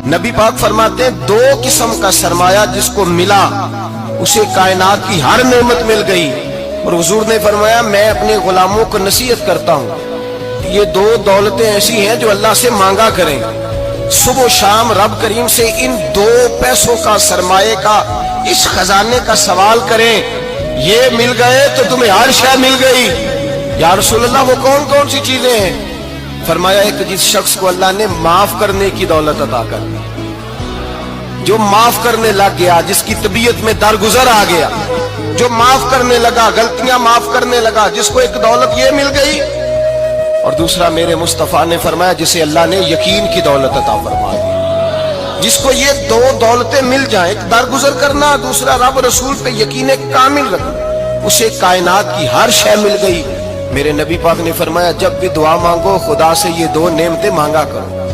नबी पाक फरमाते हैं, दो किस्म का सरमाया जिसको मिला उसे कायनात की हर नेमत मिल गई। और हुजूर ने फरमाया, मैं अपने गुलामों को नसीहत करता हूँ, ये दो दौलतें ऐसी हैं जो अल्लाह से मांगा करें, सुबह शाम रब करीम से इन दो पैसों का, सरमाए का, इस खजाने का सवाल करें, ये मिल गए तो तुम्हें हर शय मिल गई। या रसूलल्लाह, वो कौन कौन सी चीजें हैं? फरमाया, एक जिस शख्स को अल्लाह ने माफ करने की दौलत अता कर दी, जो माफ करने लग गया, जिसकी तबीयत में दरगुजर आ गया, जो माफ करने लगा, गलतियां माफ करने लगा, जिसको एक दौलत ये मिल गई। और दूसरा मेरे मुस्तफा ने फरमाया, जिसे अल्लाह ने यकीन की दौलत अता फरमा दी। जिसको ये दो दौलतें मिल जाएं, एक दरगुजर करना, दूसरा रब रसूल पे यकीन कामिल रखना, उसे कायनात की हर शय मिल गई। मेरे नबी पाक ने फरमाया, जब भी दुआ मांगो खुदा से ये दो नेमतें मांगा करो।